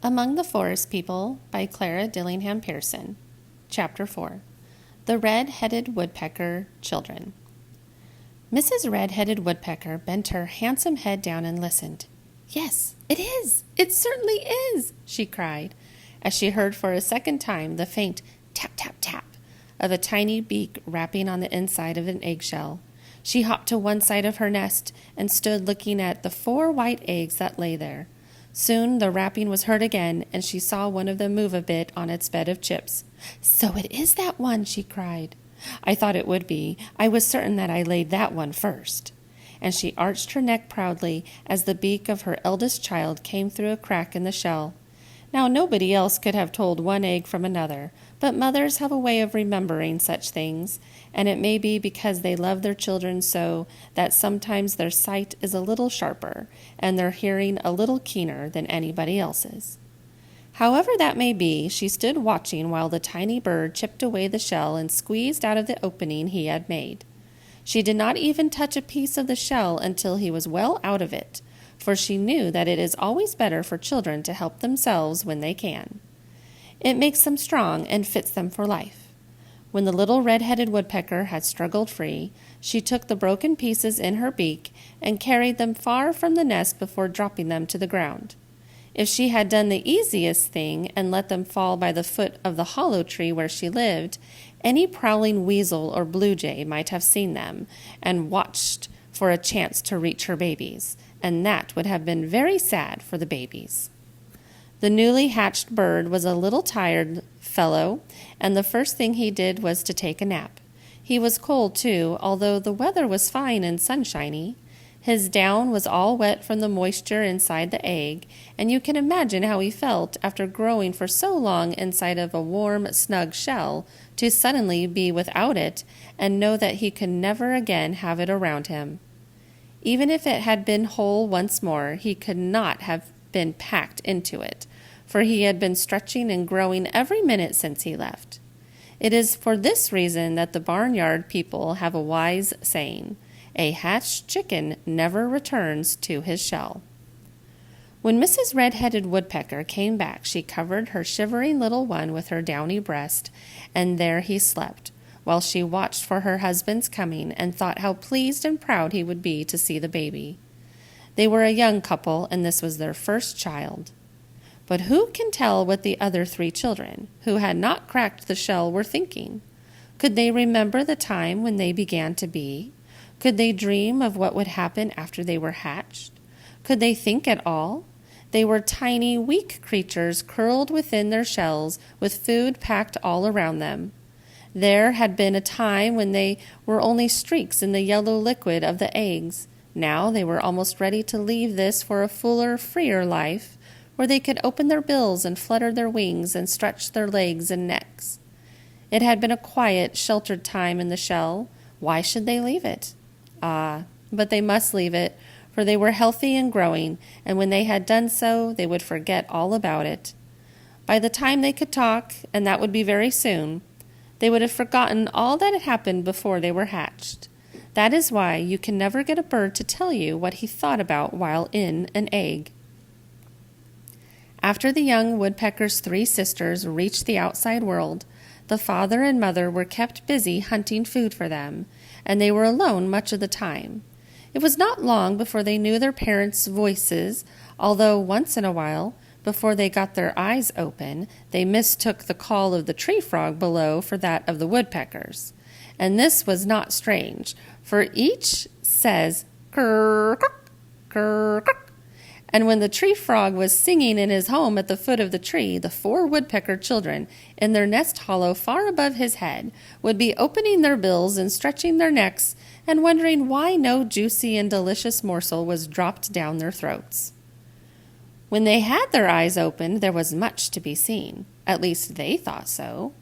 Among the Forest People by Clara Dillingham Pierson. Chapter 4. The Red-Headed Woodpecker Children. Mrs. Red-Headed Woodpecker bent her handsome head down and listened. "Yes, it is! It certainly is!" she cried, as she heard for a second time the faint tap, tap, tap of a tiny beak rapping on the inside of an eggshell. She hopped to one side of her nest and stood looking at the 4 white eggs that lay there. Soon the rapping was heard again, and she saw one of them move a bit on its bed of chips. "So it is that one," she cried. "I thought it would be. I was certain that I laid that one first." And she arched her neck proudly as the beak of her eldest child came through a crack in the shell. Now nobody else could have told one egg from another, but mothers have a way of remembering such things, and it may be because they love their children so that sometimes their sight is a little sharper and their hearing a little keener than anybody else's. However that may be, she stood watching while the tiny bird chipped away the shell and squeezed out of the opening he had made. She did not even touch a piece of the shell until he was well out of it, for she knew that it is always better for children to help themselves when they can. It makes them strong and fits them for life. When the little red-headed woodpecker had struggled free, she took the broken pieces in her beak and carried them far from the nest before dropping them to the ground. If she had done the easiest thing and let them fall by the foot of the hollow tree where she lived, any prowling weasel or blue jay might have seen them and watched for a chance to reach her babies, and that would have been very sad for the babies. The newly hatched bird was a little tired fellow, and the first thing he did was to take a nap. He was cold, too, although the weather was fine and sunshiny. His down was all wet from the moisture inside the egg, and you can imagine how he felt after growing for so long inside of a warm, snug shell to suddenly be without it and know that he could never again have it around him. Even if it had been whole once more, he could not have been packed into it, for he had been stretching and growing every minute since he left. It is for this reason that the barnyard people have a wise saying, "A hatched chicken never returns to his shell." When Mrs. Red-Headed Woodpecker came back, she covered her shivering little one with her downy breast, and there he slept, while she watched for her husband's coming and thought how pleased and proud he would be to see the baby. They were a young couple, and this was their first child. But who can tell what the other 3 children, who had not cracked the shell, were thinking? Could they remember the time when they began to be? Could they dream of what would happen after they were hatched? Could they think at all? They were tiny, weak creatures curled within their shells with food packed all around them. There had been a time when they were only streaks in the yellow liquid of the eggs. Now they were almost ready to leave this for a fuller, freer life, where they could open their bills and flutter their wings and stretch their legs and necks. It had been a quiet, sheltered time in the shell. Why should they leave it? But they must leave it, for they were healthy and growing, and when they had done so, they would forget all about it. By the time they could talk, and that would be very soon, they would have forgotten all that had happened before they were hatched. That is why you can never get a bird to tell you what he thought about while in an egg. After the young woodpecker's 3 sisters reached the outside world, the father and mother were kept busy hunting food for them, and they were alone much of the time. It was not long before they knew their parents' voices, although once in a while, before they got their eyes open, they mistook the call of the tree frog below for that of the woodpeckers. And this was not strange, for each says, "Ker-kuck, ker-kuck." And when the tree frog was singing in his home at the foot of the tree, the 4 woodpecker children, in their nest hollow far above his head, would be opening their bills and stretching their necks and wondering why no juicy and delicious morsel was dropped down their throats. When they had their eyes opened, there was much to be seen. At least they thought so.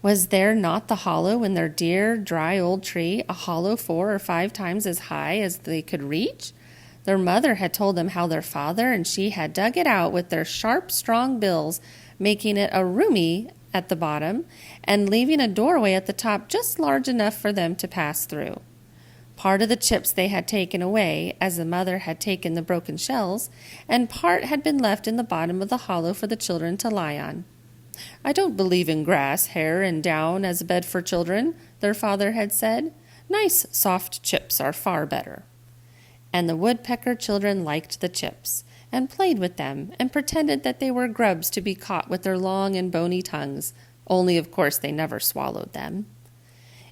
Was there not the hollow in their dear, dry old tree, a hollow 4 or 5 times as high as they could reach? Their mother had told them how their father and she had dug it out with their sharp, strong bills, making it a roomy at the bottom and leaving a doorway at the top just large enough for them to pass through. Part of the chips they had taken away, as the mother had taken the broken shells, and part had been left in the bottom of the hollow for the children to lie on. "I don't believe in grass, hair, and down as a bed for children," their father had said. "Nice, soft chips are far better." And the woodpecker children liked the chips, and played with them, and pretended that they were grubs to be caught with their long and bony tongues, only of course they never swallowed them.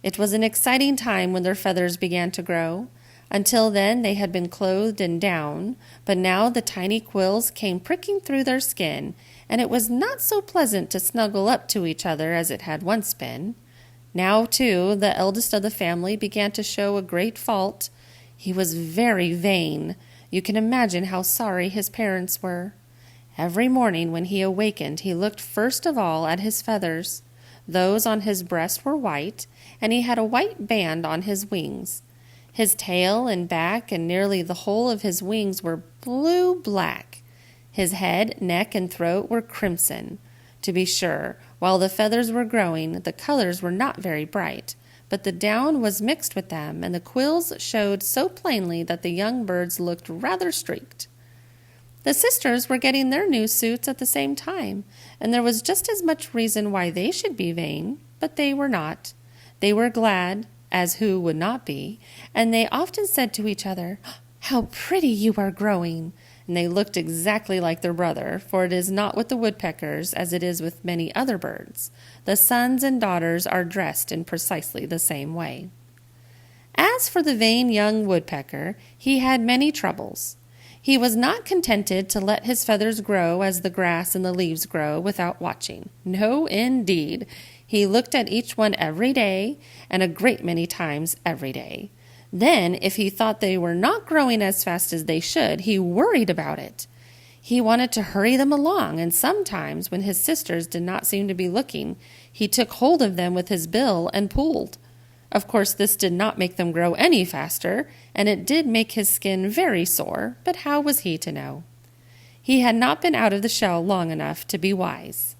It was an exciting time when their feathers began to grow. Until then they had been clothed in down, but now the tiny quills came pricking through their skin, and it was not so pleasant to snuggle up to each other as it had once been. Now, too, the eldest of the family began to show a great fault. He was very vain. You can imagine how sorry his parents were. Every morning when he awakened, he looked first of all at his feathers. Those on his breast were white, and he had a white band on his wings. His tail and back and nearly the whole of his wings were blue-black. His head, neck, and throat were crimson. To be sure, while the feathers were growing, the colors were not very bright, but the down was mixed with them, and the quills showed so plainly that the young birds looked rather streaked. The sisters were getting their new suits at the same time, and there was just as much reason why they should be vain, but they were not. They were glad, as who would not be, and they often said to each other, "How pretty you are growing!" And they looked exactly like their brother, for it is not with the woodpeckers as it is with many other birds. The sons and daughters are dressed in precisely the same way. As for the vain young woodpecker, he had many troubles. He was not contented to let his feathers grow as the grass and the leaves grow without watching. No, indeed. He looked at each one every day, and a great many times every day. Then, if he thought they were not growing as fast as they should, he worried about it. He wanted to hurry them along, and sometimes, when his sisters did not seem to be looking, he took hold of them with his bill and pulled. Of course, this did not make them grow any faster, and it did make his skin very sore, but how was he to know? He had not been out of the shell long enough to be wise.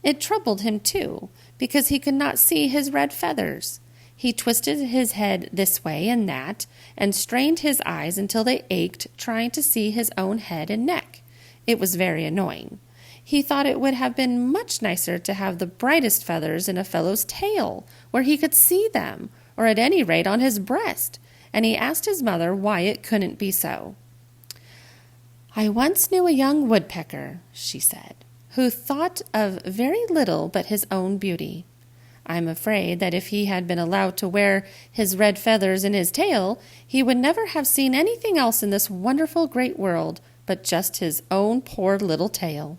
It troubled him, too, because he could not see his red feathers. He twisted his head this way and that, and strained his eyes until they ached, trying to see his own head and neck. It was very annoying. He thought it would have been much nicer to have the brightest feathers in a fellow's tail, where he could see them, or at any rate on his breast, and he asked his mother why it couldn't be so. "I once knew a young woodpecker," she said, "who thought of very little but his own beauty. I'm afraid that if he had been allowed to wear his red feathers in his tail, he would never have seen anything else in this wonderful great world but just his own poor little tail."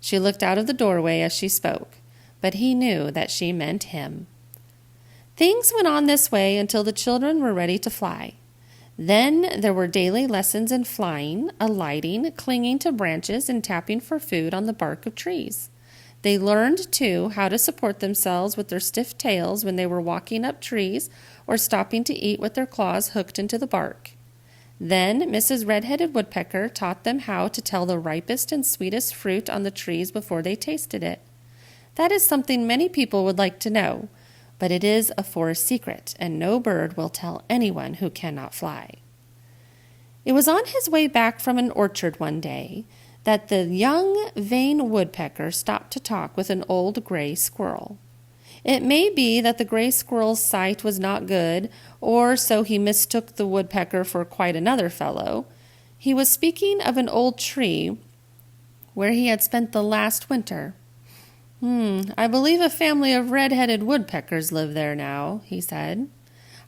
She looked out of the doorway as she spoke, but he knew that she meant him. Things went on this way until the children were ready to fly. Then there were daily lessons in flying, alighting, clinging to branches, and tapping for food on the bark of trees. They learned, too, how to support themselves with their stiff tails when they were walking up trees or stopping to eat with their claws hooked into the bark. Then Mrs. Red-headed Woodpecker taught them how to tell the ripest and sweetest fruit on the trees before they tasted it. That is something many people would like to know, but it is a forest secret, and no bird will tell anyone who cannot fly. It was on his way back from an orchard one day that the young vain woodpecker stopped to talk with an old gray squirrel. It may be that the gray squirrel's sight was not good, or so he mistook the woodpecker for quite another fellow. He was speaking of an old tree where he had spent the last winter. I believe a family of red-headed woodpeckers live there now," he said.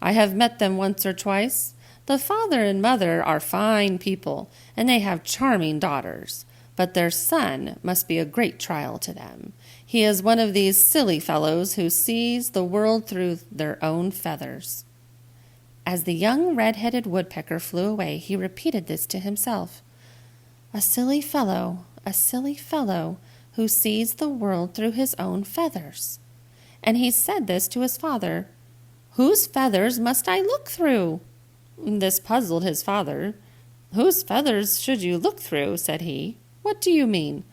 "I have met them once or twice. The father and mother are fine people, and they have charming daughters. But their son must be a great trial to them. He is one of these silly fellows who sees the world through their own feathers." As the young red-headed woodpecker flew away, he repeated this to himself. A silly fellow who sees the world through his own feathers." And he said this to his father. "Whose feathers must I look through?" This puzzled his father. "Whose feathers should you look through?" said he. "What do you mean?"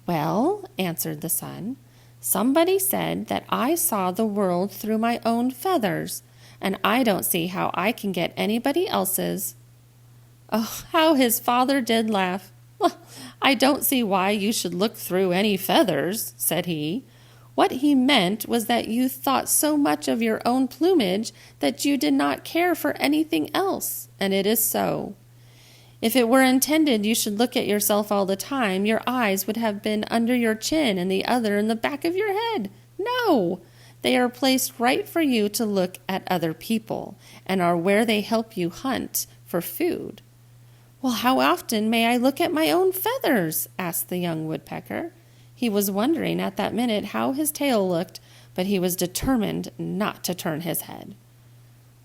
"Well," answered the son, "somebody said that I saw the world through my own feathers. and I don't see how I can get anybody else's." Oh, how his father did laugh. "Well, I don't see why you should look through any feathers," said he. "What he meant was that you thought so much of your own plumage that you did not care for anything else, and it is so. If it were intended you should look at yourself all the time, your eyes would have been under your chin and the other in the back of your head. No! They are placed right for you to look at other people, and are where they help you hunt for food." "Well, how often may I look at my own feathers?" asked the young woodpecker. He was wondering at that minute how his tail looked, but he was determined not to turn his head.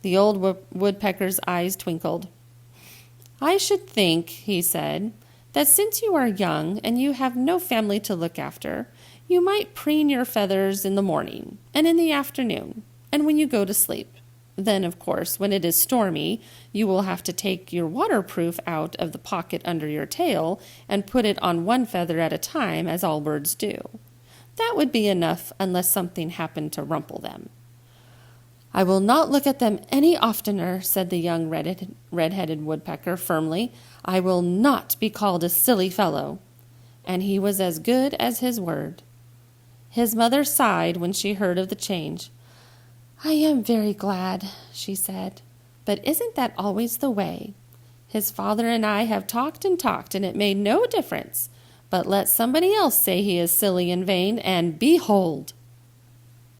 The old woodpecker's eyes twinkled. "I should think," he said, "that since you are young and you have no family to look after, you might preen your feathers in the morning and in the afternoon and when you go to sleep. Then, of course, when it is stormy, you will have to take your waterproof out of the pocket under your tail and put it on one feather at a time, as all birds do. That would be enough unless something happened to rumple them." "I will not look at them any oftener," said the young red-headed woodpecker firmly. "I will not be called a silly fellow." And he was as good as his word. His mother sighed when she heard of the change. "I am very glad," she said, "but isn't that always the way? His father and I have talked and talked, and it made no difference. But let somebody else say he is silly and vain, and behold,